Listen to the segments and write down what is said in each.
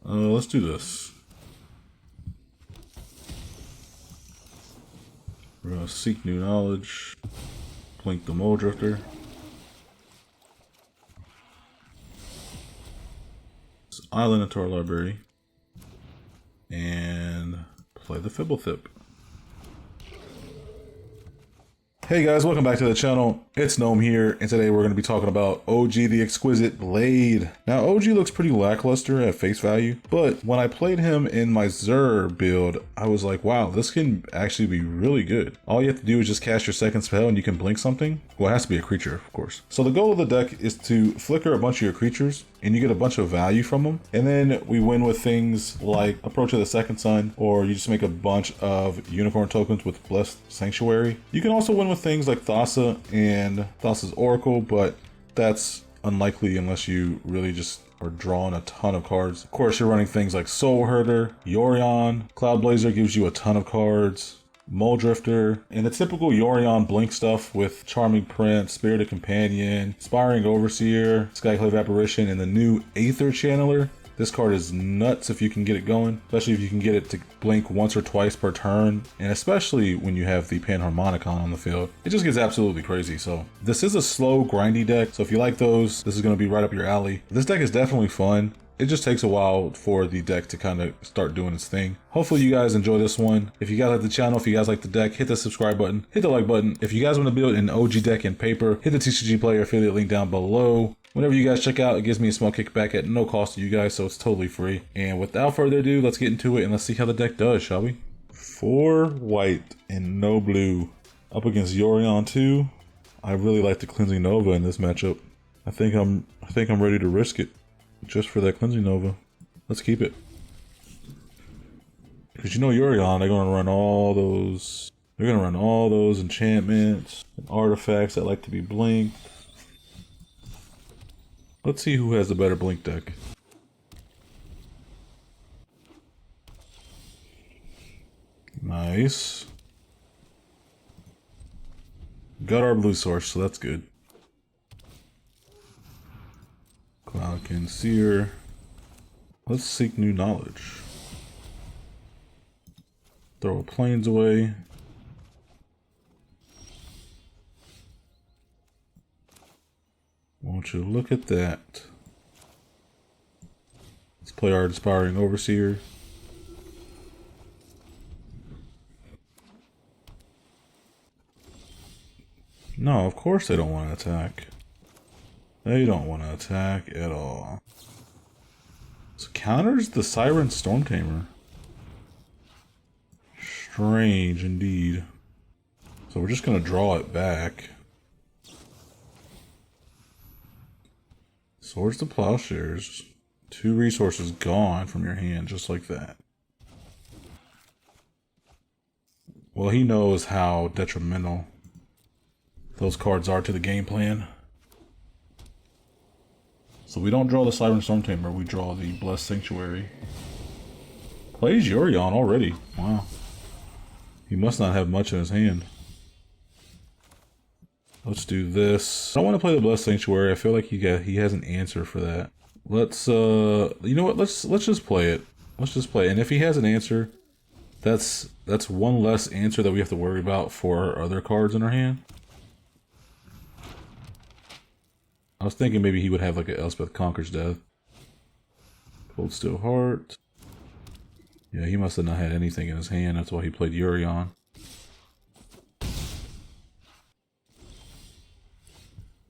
Let's do this. We're gonna seek new knowledge. Blink the Mole Drifter. This island into our library. And play the Fibblethip. Hey guys, welcome back to the channel. It's Gnome here, and today we're going to be talking about OG the Exquisite Blade. Now, OG looks pretty lackluster at face value, but when I played him in my Zur build, I was like, wow, this can actually be really good. All you have to do is just cast your second spell and you can blink something. Well, it has to be a creature, of course. So the goal of the deck is to flicker a bunch of your creatures, and you get a bunch of value from them. And then we win with things like Approach of the Second Sun, or you just make a bunch of unicorn tokens with Blessed Sanctuary. You can also win with things like Thassa and Thassa's Oracle, but that's unlikely unless you really just are drawing a ton of cards. Of course, you're running things like Soul Herder, Yorion, Cloud Blazer gives you a ton of cards, Mole Drifter, and the typical Yorion blink stuff with Charming Prince, Spirited Companion, Inspiring Overseer, Skyclave Apparition, and the new Aether Channeler. This card is nuts if you can get it going, especially if you can get it to blink once or twice per turn, and especially when you have the Panharmonicon on the field. It just gets absolutely crazy. So this is a slow, grindy deck, so if you like those, this is going to be right up your alley. This deck is definitely fun. It just takes a while for the deck to kind of start doing its thing. Hopefully you guys enjoy this one. If you guys like the channel, if you guys like the deck, hit the subscribe button, hit the like button. If you guys want to build an OG deck in paper, hit the TCG Player affiliate link down below. Whenever you guys check out, it gives me a small kickback at no cost to you guys, so it's totally free. And without further ado, let's get into it and let's see how the deck does, shall we? 4 white and no blue up against Yorion 2. I really like the Cleansing Nova in this matchup. I think I'm ready to risk it just for that Cleansing Nova. Let's keep it. Because you know Yorion, they're gonna run all those. They're gonna run all those enchantments and artifacts that like to be blinked. Let's see who has the better blink deck. Nice. Got our blue source, so that's good. Cloudkin Seer. Let's seek new knowledge. Throw a plains away. Won't you look at that? Let's play our Inspiring Overseer. No, of course they don't want to attack. They don't want to attack at all. So counters the Siren Stormtamer. Strange indeed. So we're just going to draw it back. Swords to Plowshares. 2 resources gone from your hand just like that. Well, he knows how detrimental those cards are to the game plan. So we don't draw the Siren Stormtamer, we draw the Blessed Sanctuary. Plays Yorion already. Wow. He must not have much in his hand. Let's do this. I don't want to play the Blessed Sanctuary. I feel like he has an answer for that. Let's you know what? Let's just play it. Let's just play it. And if he has an answer, that's one less answer that we have to worry about for our other cards in our hand. I was thinking maybe he would have like an Elspeth Conquers Death. Cold Steel Heart. Yeah, he must have not had anything in his hand. That's why he played Yorion.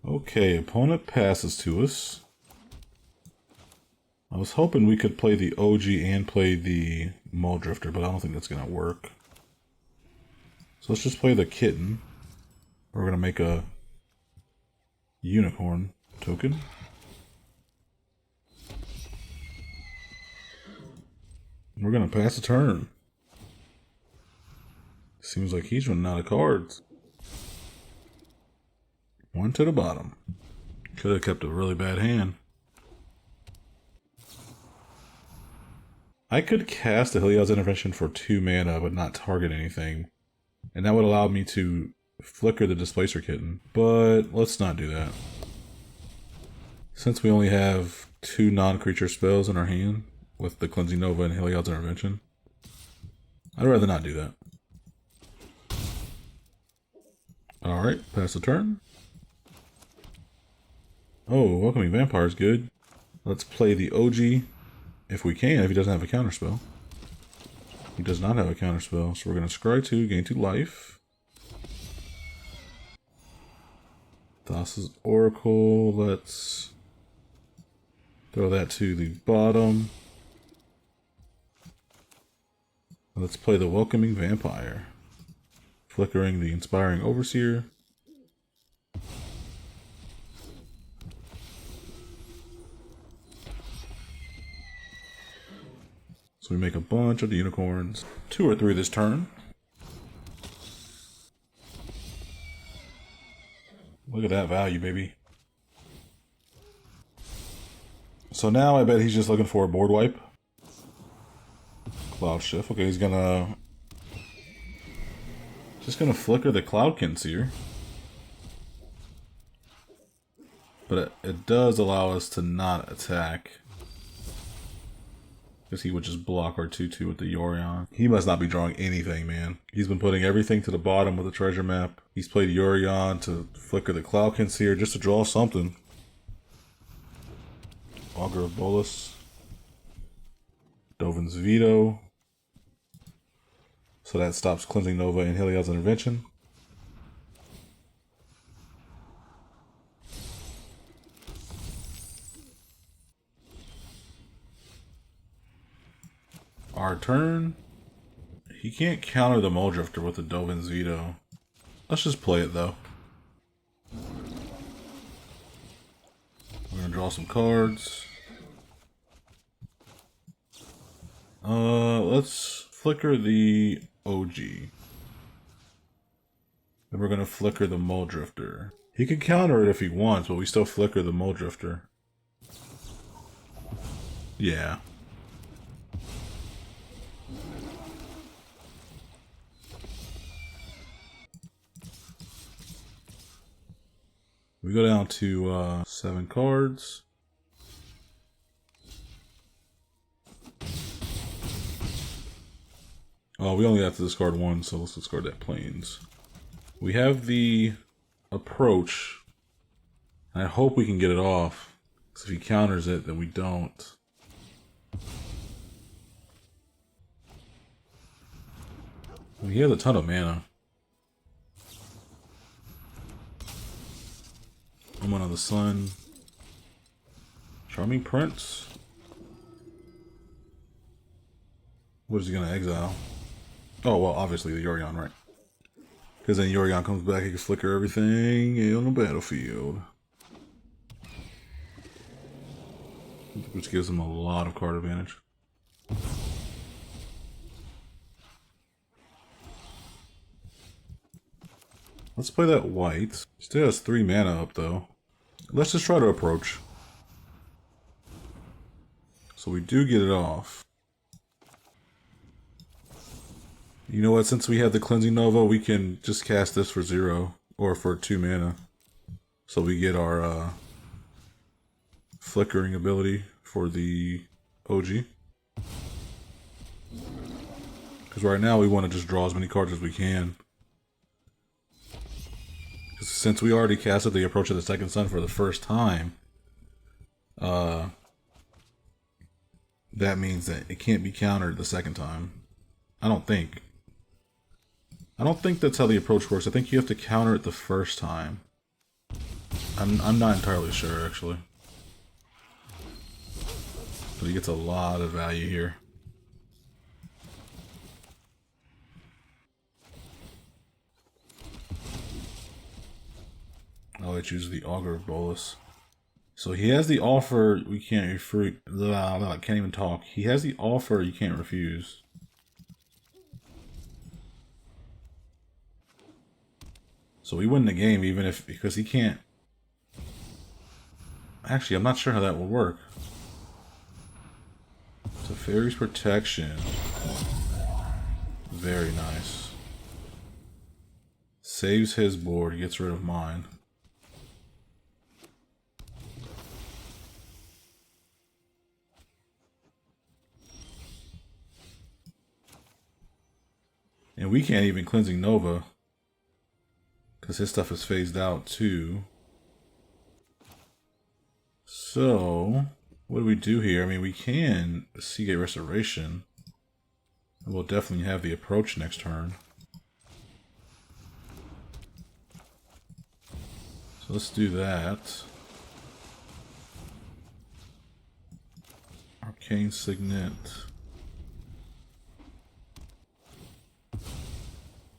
Okay, opponent passes to us. I was hoping we could play the OG and play the Mole Drifter, but I don't think that's going to work. So let's just play the Kitten. We're going to make a unicorn token. We're going to pass a turn. Seems like he's running out of cards. 1 to the bottom. Could have kept a really bad hand. I could cast a Heliod's Intervention for 2 mana but not target anything. And that would allow me to flicker the Displacer Kitten. But let's not do that. Since we only have 2 non-creature spells in our hand, with the Cleansing Nova and Heliod's Intervention. I'd rather not do that. Alright, pass the turn. Oh, Welcoming Vampire is good. Let's play the OG if we can, if he doesn't have a counterspell. He does not have a counterspell, so we're going to scry 2, gain 2 life. Thassa's Oracle, let's throw that to the bottom. Let's play the Welcoming Vampire. Flickering the Inspiring Overseer. So we make a bunch of the unicorns. 2 or 3 this turn. Look at that value, baby. So now I bet he's just looking for a board wipe. Cloud Shift. Okay, he's gonna... just gonna flicker the Cloudkin Seer. But it does allow us to not attack. Because he would just block our 2/2 with the Yorion. He must not be drawing anything, man. He's been putting everything to the bottom with the treasure map. He's played Yorion to flicker the Cloudkin Seer just to draw something. Augur of Bolas. Dovin's Veto. So that stops Cleansing Nova and Heliod's Intervention. Our turn. He can't counter the Muldrifter with the Dovin's Veto. Let's just play it though. We're gonna draw some cards. Let's flicker the OG. Then we're gonna flicker the Muldrifter. He can counter it if he wants, but we still flicker the Muldrifter. Yeah. We go down to 7 cards. Oh, we only have to discard 1, so let's discard that Plains. We have the Approach. I hope we can get it off. Because if he counters it, then we don't. He has a ton of mana. Woman of the Sun. Charming Prince. What is he going to exile? Oh, well, obviously the Yorion, right? Because then Yorion comes back, he can flicker everything on the battlefield. Which gives him a lot of card advantage. Let's play that white. Still has 3 mana up, though. Let's just try to approach. So we do get it off. You know what, since we have the Cleansing Nova, we can just cast this for 0, or for 2 mana. So we get our flickering ability for the OG. Because right now we want to just draw as many cards as we can. Since we already casted the Approach of the Second Sun for the first time, that means that it can't be countered the second time. I don't think that's how the approach works. I think you have to counter it the first time. I'm not entirely sure, actually. But he gets a lot of value here. Oh, I choose the Augur of Bolas. So he has the offer we can't refuse. I can't even talk. He has the offer you can't refuse. So we win the game even if, because he can't. Actually, I'm not sure how that will work. So Fairy's Protection. Very nice. Saves his board, gets rid of mine. And we can't even Cleansing Nova, because his stuff is phased out too. So, what do we do here? I mean, we can Seagate Restoration. We'll definitely have the approach next turn. So let's do that. Arcane Signet.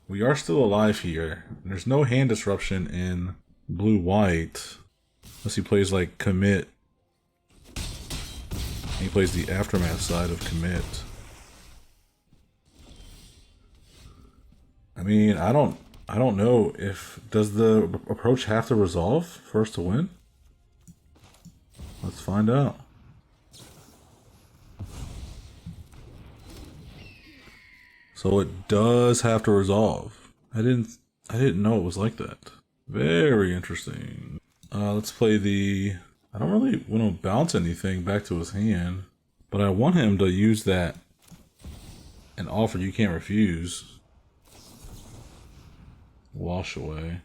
We are still alive here. There's no hand disruption in blue-white. Unless he plays like Commit. He plays the Aftermath side of Commit. I mean, I don't know if... Does the approach have to resolve for us to win? Let's find out. So it does have to resolve. I didn't know it was like that. Very interesting. Let's play the... I don't really want to bounce anything back to his hand, but I want him to use that an offer you can't refuse. Wash away.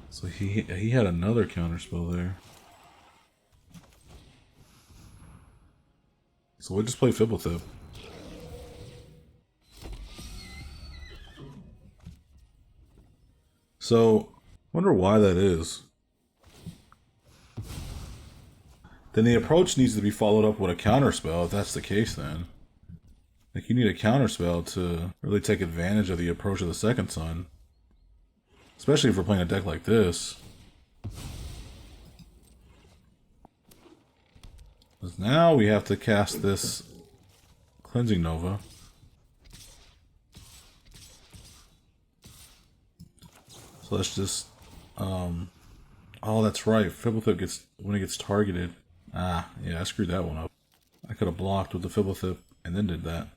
So he had another counterspell there. So we'll just play Fibblethip. So, wonder why that is. Then the approach needs to be followed up with a counterspell, if that's the case then. Like, you need a counterspell to really take advantage of the approach of the Second Sun. Especially if we're playing a deck like this. Because now we have to cast this Cleansing Nova. So let's just, oh, that's right. Fibblethip gets, when it gets targeted. Ah, yeah, I screwed that one up. I could have blocked with the Fibblethip and then did that.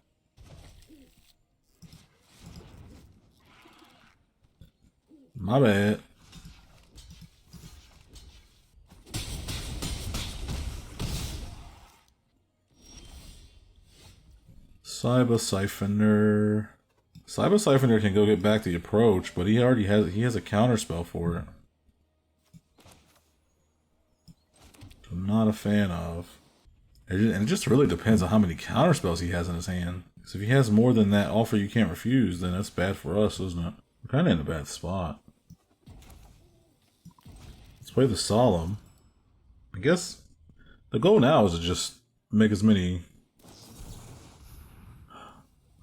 My bad. Siphoner. Siphoner can go get back the approach, but he has a counterspell for it. So I'm not a fan of. And it just really depends on how many counterspells he has in his hand. So if he has more than that offer you can't refuse, then that's bad for us, isn't it? We're kind of in a bad spot. Let's play the Solemn. I guess the goal now is to just make as many...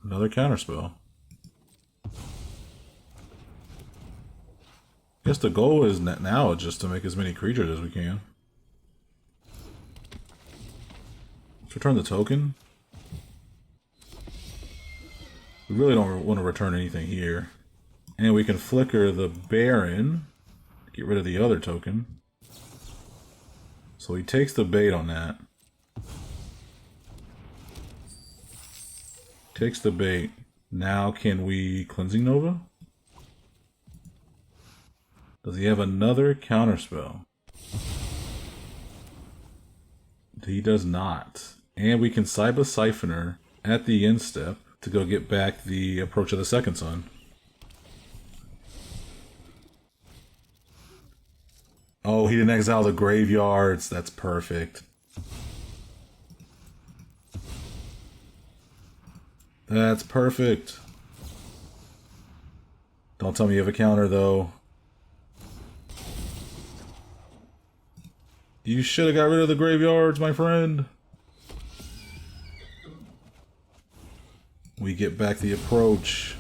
Another counterspell. I guess the goal is now just to make as many creatures as we can. Let's return the token. We really don't want to return anything here. And we can flicker the Baron. Get rid of the other token. So he takes the bait on that. Takes the bait. Now can we Cleansing Nova? Does he have another counterspell? He does not. And we can Siphoner at the end step to go get back the approach of the Second Sun. Oh, he didn't exile the graveyards. That's perfect. That's perfect. Don't tell me you have a counter, though. You should have got rid of the graveyards, my friend. We get back the approach.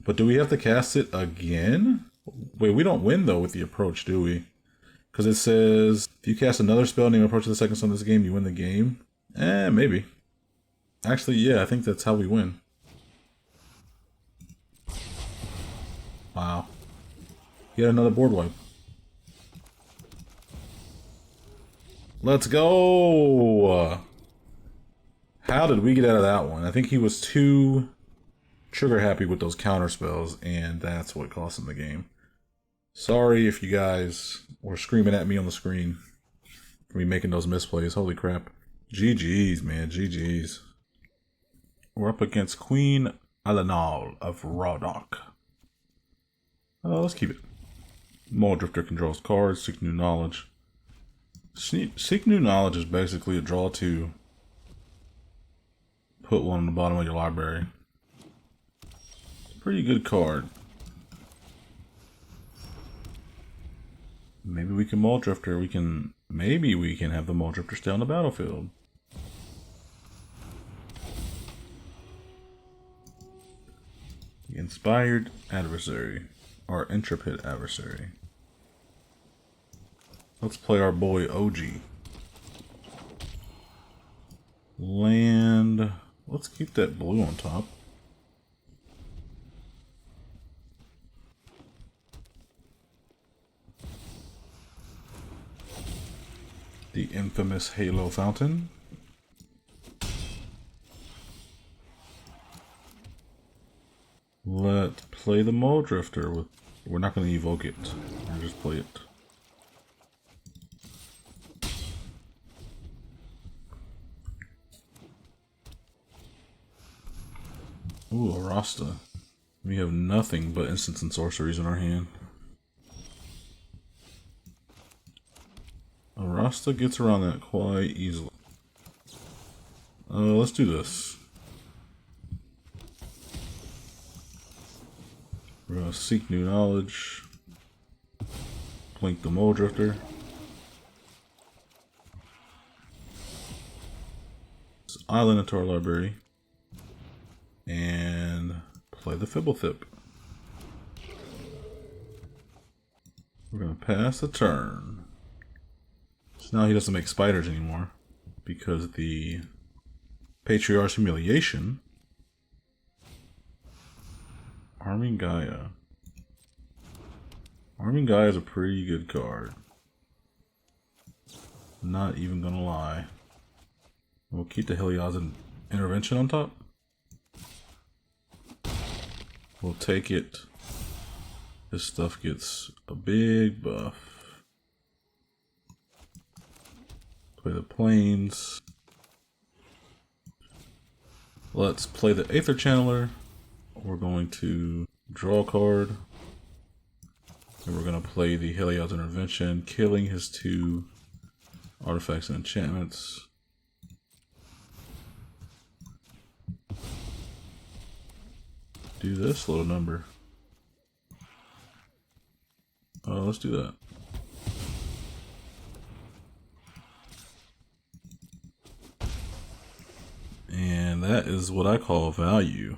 But do we have to cast it again? Wait, we don't win, though, with the approach, do we? Because it says, if you cast another spell named Approach of the Second Sun this game, you win the game. Maybe. Actually, yeah, I think that's how we win. Wow. Yet another board wipe. Let's go! How did we get out of that one? I think he was too trigger happy with those counter spells, and that's what cost him the game. Sorry if you guys were screaming at me on the screen for me making those misplays. Holy crap. GG's, man. GG's. We're up against Queen Alanal of Rawdock. Let's keep it. Muldrifter controls cards. Seek New Knowledge. Seek New Knowledge is basically a draw 2. Put one on the bottom of your library. It's a pretty good card. Maybe we can Muldrifter. Maybe we can have the Muldrifter stay on the battlefield. The Inspired Adversary. Our Intrepid Adversary. Let's play our boy OG. Land. Let's keep that blue on top. The infamous Halo Fountain. Let's play the Muldrifter with. We're not going to evoke it. We'll just play it. Ooh, a Rasta. We have nothing but instants and sorceries in our hand. A Rasta gets around that quite easily. Let's do this. We're gonna Seek New Knowledge. Blink the Muldrifter. Let's island into our library. And play the Fibblethip. We're gonna pass the turn. So now he doesn't make spiders anymore because the Patriarch's Humiliation. Arming Gaia. Arming Gaia is a pretty good card. Not even gonna lie. We'll keep the Helios Intervention on top. We'll take it. This stuff gets a big buff. Play the Plains. Let's play the Aether Channeler. We're going to draw a card. And we're going to play the Helios Intervention, killing his 2 artifacts and enchantments. Do this little number. Let's do that. And that is what I call value.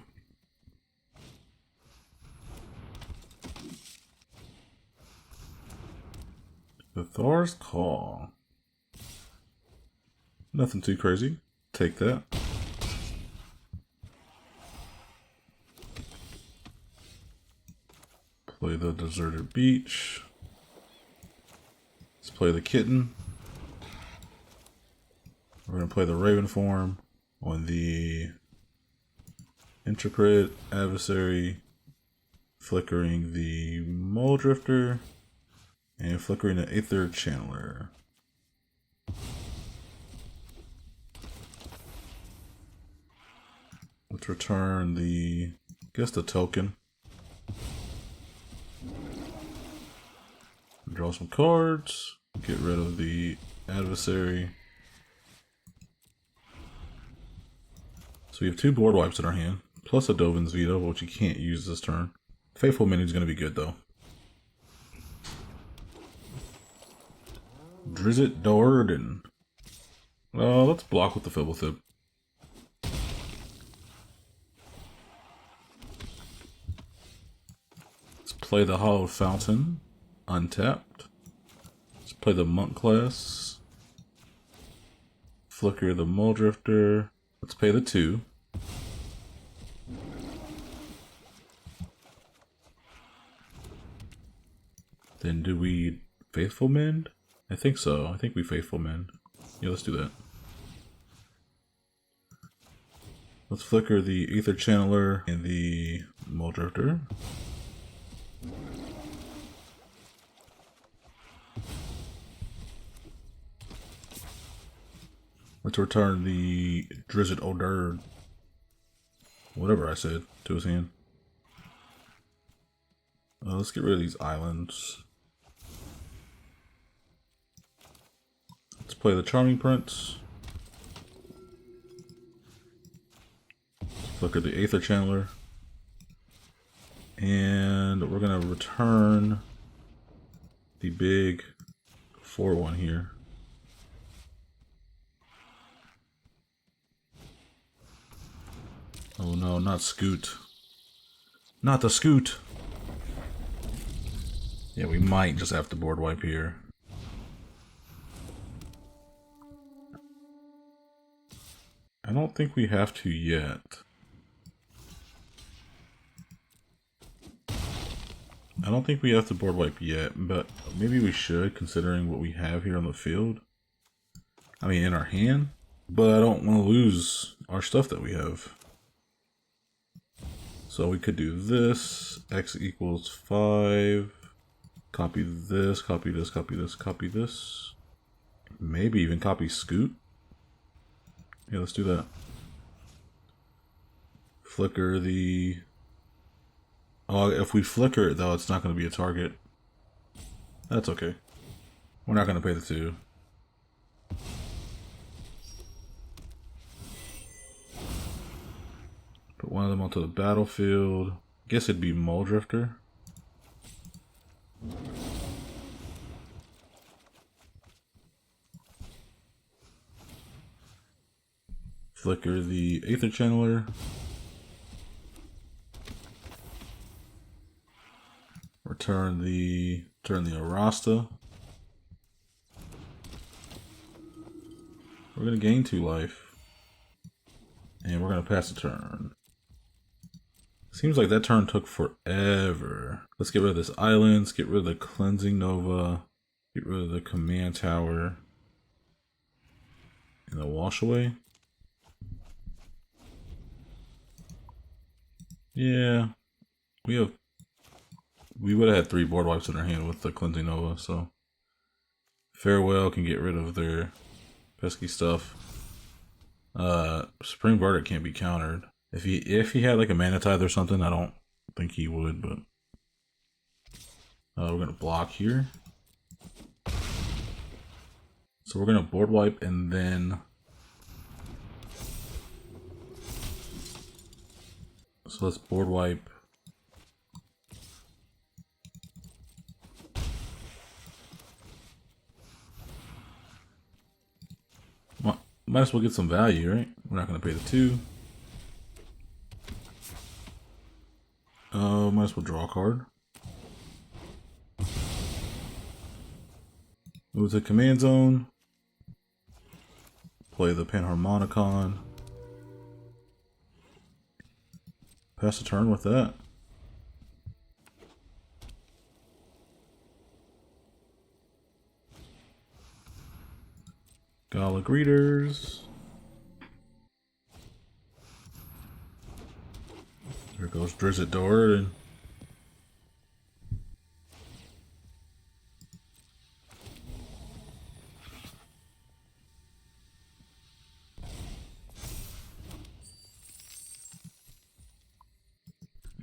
The Thor's Call. Nothing too crazy. Take that. Play the Deserted Beach. Let's play the Kitten. We're going to play the Raven form on the Intrepid Adversary, flickering the Muldrifter, and flickering the Aether Channeler. Let's return the, the token. Draw some cards, get rid of the adversary. So we have 2 board wipes in our hand, plus a Dovin's Veto, which you can't use this turn. Faithful Minion is going to be good though. Drizzt Do'Urden. Let's block with the Fibblethip. Let's play the Hallowed Fountain. Untapped. Let's play the Monk class. Flicker the Muldrifter. Let's pay the 2. Then do we Faithful Mend? I think so. I think we Faithful Mend. Yeah, let's do that. Let's flicker the Aether Channeler and the Muldrifter. Let's return the Drizzt Do'Urden. whatever I said to his hand. Let's get rid of these islands. Let's play the Charming Prince. Look at the Aether Channeler. And we're going to return the big 4/1 here. Oh no, not Scoot. Not the Scoot! Yeah, we might just have to board wipe here. I don't think we have to yet. I don't think we have to board wipe yet, but maybe we should, considering what we have here on the field. I mean, in our hand. But I don't want to lose our stuff that we have. So we could do this. X equals 5. Copy this, copy this, copy this, copy this. Maybe even copy Scoot. Yeah, let's do that. Flicker the... Oh, if we flicker it though, it's not going to be a target. That's okay. We're not going to pay the 2. Put one of them onto the battlefield. Guess it'd be Mole Drifter. Flicker the Aether Channeler. Turn the Arasta. We're gonna gain 2 life. And we're gonna pass the turn. Seems like that turn took forever. Let's get rid of this island, let's get rid of the Cleansing Nova, get rid of the Command Tower, and the Wash Away. Yeah, we would have had 3 board wipes in our hand with the Cleansing Nova, so Farewell can get rid of their pesky stuff. Supreme Verdict can't be countered. If he had like a Mana Tithe or something, I don't think he would, but we're gonna block here. So we're gonna board wipe and then let's board wipe. Might as well get some value, right? We're not going to pay the 2. Might as well draw a card. Move to Command Zone. Play the Panharmonicon. Pass the turn with that. Gala Greeters. There goes Drizzt Doran.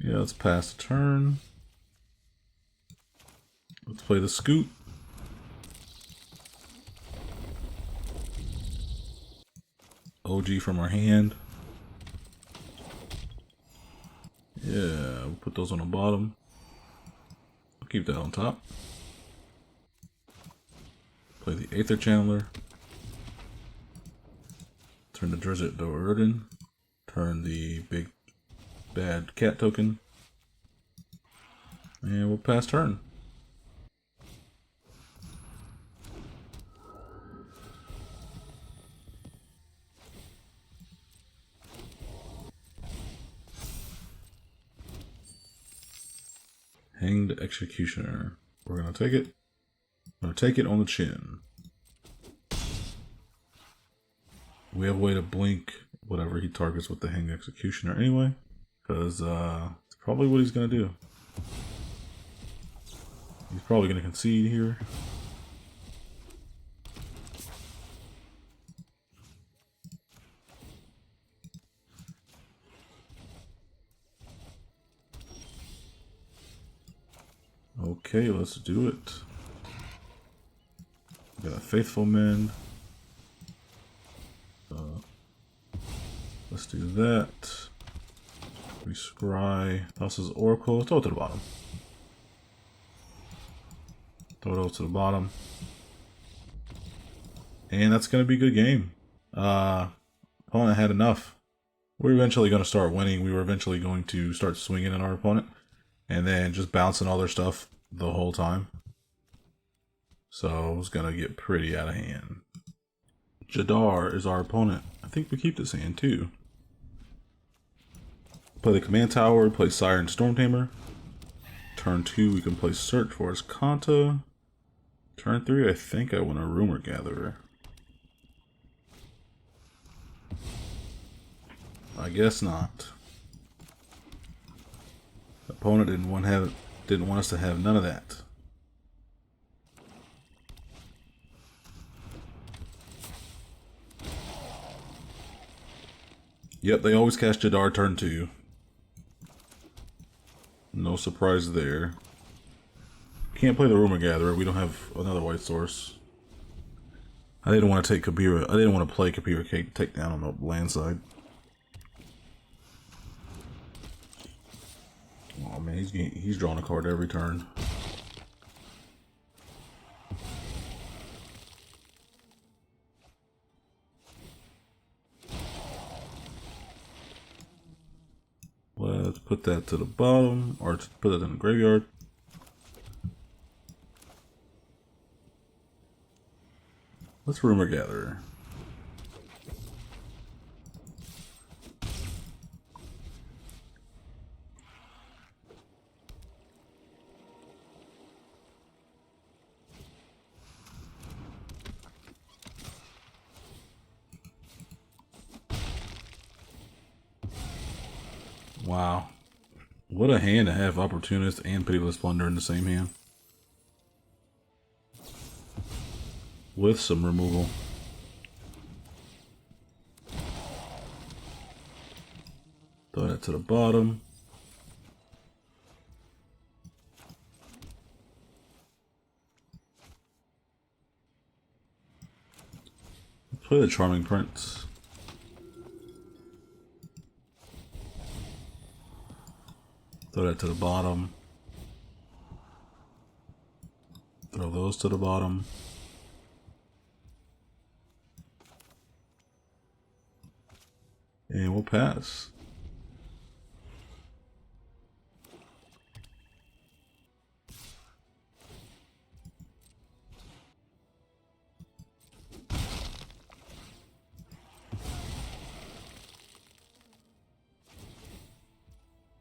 Yeah, let's pass the turn. Let's play the Scoot. OG from our hand. Yeah, we'll put those on the bottom. I'll keep that on top. Play the Aether Channeler. Turn the Drizzt Doran. Turn the big bad cat token. And we'll pass turn. Hanged Executioner. We're gonna take it. I'm gonna take it on the chin. We have a way to blink whatever he targets with the Hanged Executioner anyway, because it's probably what he's gonna do. He's probably gonna concede here. Okay, let's do it. We got a Faithful Men. Let's do that. We scry. House's Oracle. Throw it to the bottom. Throw those to the bottom. And that's going to be a good game. Opponent had enough. We're eventually going to start winning. We were eventually going to start swinging at our opponent. And then just bouncing all their stuff the whole time. So it was going to get pretty out of hand. Jadar is our opponent. I think we keep this hand too. Play the Command Tower, play Siren Stormtamer. Turn 2, we can play Search for his Kanta. Turn 3, I think I want a Rumor Gatherer. I guess not. The opponent didn't want us to have none of that. Yep, they always cast Jadar turn 2. No surprise there. Can't play the Rumor Gatherer. We don't have another white source. I didn't want to take Kabira. I didn't want to play Kabira take down on the land side. Oh man, he's drawing a card every turn. Let's put that to the bottom, or put it in the graveyard. Let's Rumor Gatherer. Wow. What a hand to have Opportunist and Pitiless Plunder in the same hand. With some removal. Throw that to the bottom. Play the Charming Prince. Throw that to the bottom. Throw those to the bottom. And we'll pass.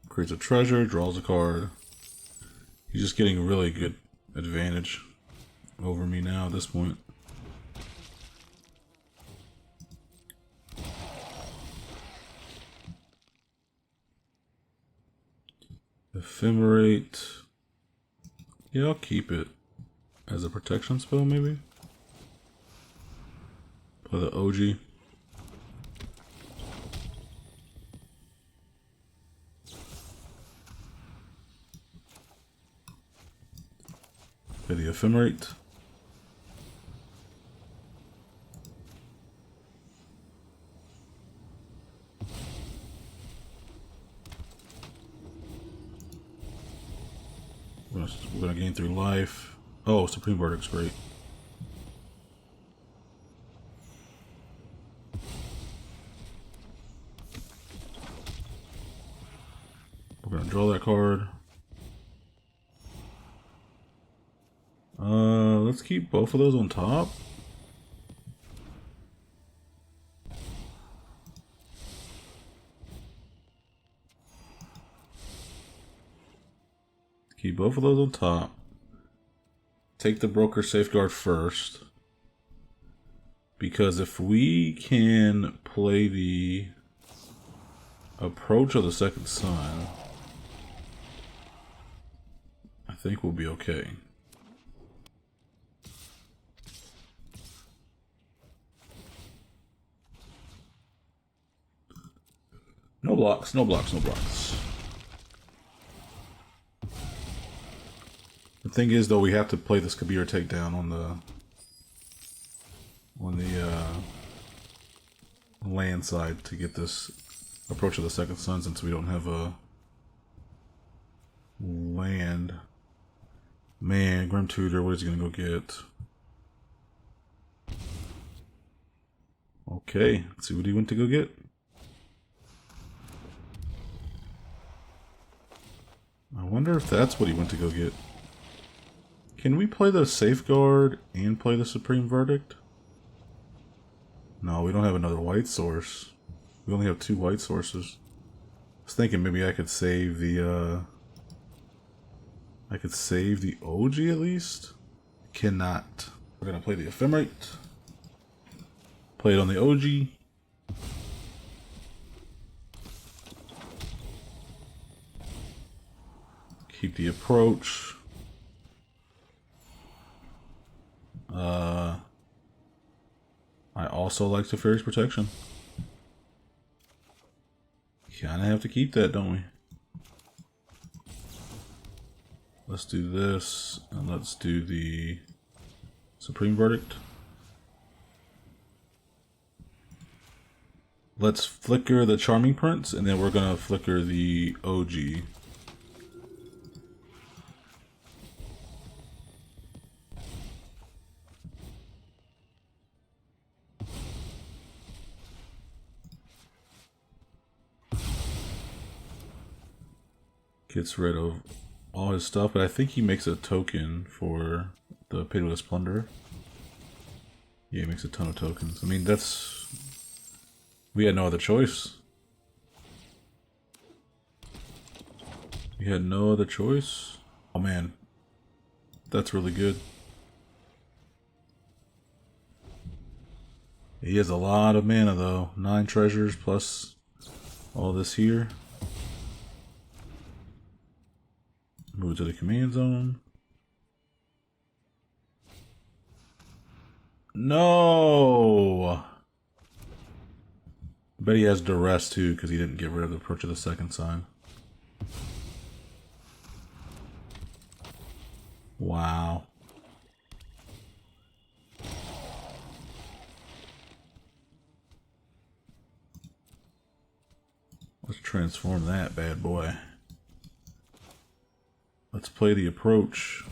Creates a treasure, draws a card. He's just getting a really good advantage over me now at this point. Ephemerate. Yeah, I'll keep it as a protection spell, maybe. Play the OG. Play the Ephemerate. We're gonna gain 3 life. Oh, Supreme Verdict's great. We're gonna draw that card. Let's keep both of those on top. Keep both of those on top. Take the Broker Safeguard first. Because if we can play the Approach of the Second Sun, I think we'll be okay. No blocks, no blocks, no blocks. thing is, though, we have to play this Kabir takedown on the land side to get this Approach of the Second Sun, since we don't have a land. Man, Grim Tutor, what is he gonna go get? Okay, let's see what he went to go get. I wonder if that's what he went to go get. Can we play the Safeguard and play the Supreme Verdict? No, we don't have another white source. We only have 2 white sources. I was thinking maybe I could save the OG at least. Cannot. We're gonna play the Ephemerate. Play it on the OG. Keep the Approach. I also like Teferi's Protection. Kinda have to keep that, don't we? Let's do this, and let's do the Supreme Verdict. Let's flicker the Charming Prince, and then we're gonna flicker the OG. Gets rid of all his stuff, but I think he makes a token for the Pitiless Plunder. Yeah, he makes a ton of tokens. I mean, that's... we had no other choice. We had no other choice. Oh man, that's really good. He has a lot of mana though. 9 treasures plus all this here. Move to the command zone. No! I bet he has duress too, because he didn't get rid of the Approach of the Second Sun. Wow. Let's transform that bad boy. Let's play the Approach.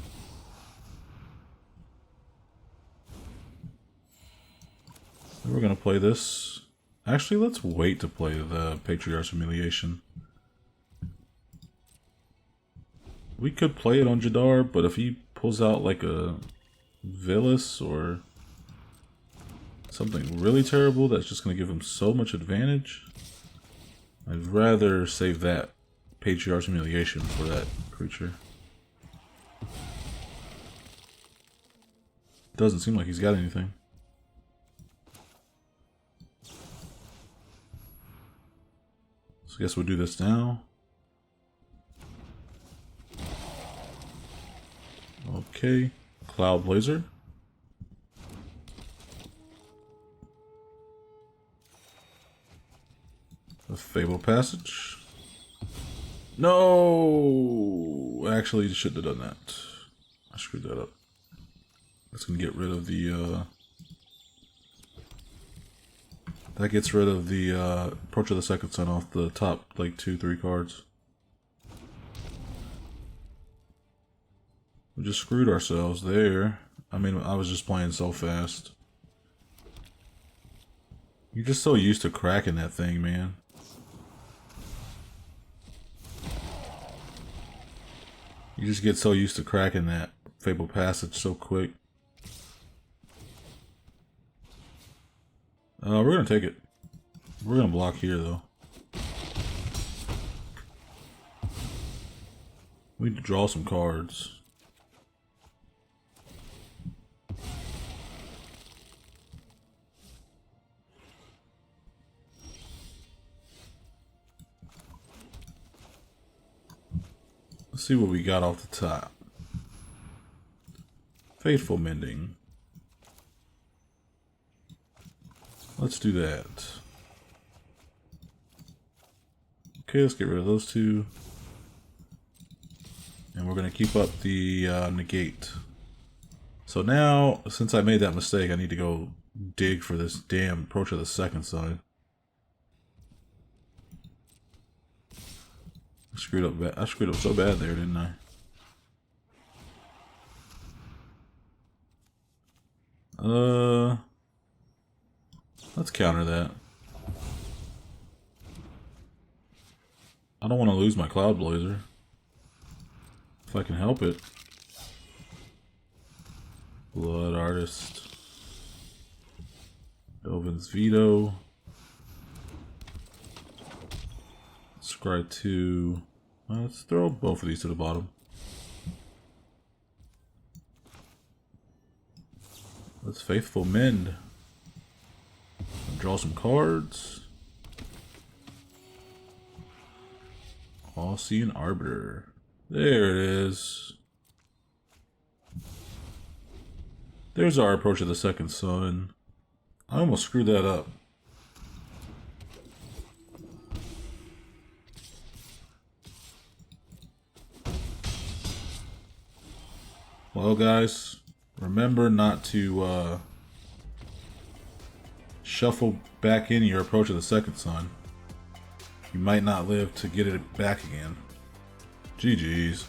Then we're gonna play this. Actually, let's wait to play the Patriarch's Humiliation. We could play it on Jadar, but if he pulls out like a Villas or something really terrible that's just gonna give him so much advantage, I'd rather save that Patriarch's Humiliation for that creature. Doesn't seem like he's got anything. So I guess we'll do this now. Okay, Cloud Blazer. A Fable Passage. No! Actually, shouldn't have done that. I screwed that up. That's gonna get rid of the, that gets rid of the, Approach of the Second Sun off the top, like, 2-3 cards. We just screwed ourselves there. I mean, I was just playing so fast. You're just so used to cracking that thing, man. You just get so used to cracking that Fable Passage so quick. We're gonna take it. We're gonna block here, though. We need to draw some cards. Let's see what we got off the top. Faithful Mending. Let's do that. Okay, let's get rid of those two. And we're going to keep up the negate. So now, since I made that mistake, I need to go dig for this damn Approach of the Second Sun. I screwed up so bad there, didn't I? Let's counter that. I don't want to lose my Cloud Blazer. If I can help it. Blood Artist. Dovin's Veto. Scry 2. Let's throw both of these to the bottom. Let's Faithful Mend. Draw some cards. All-Seeing Arbiter. There it is. There's our Approach of the Second Sun. I almost screwed that up. Well, guys, remember not to shuffle back in your Approach of the Second Sun. You might not live to get it back again. GG's.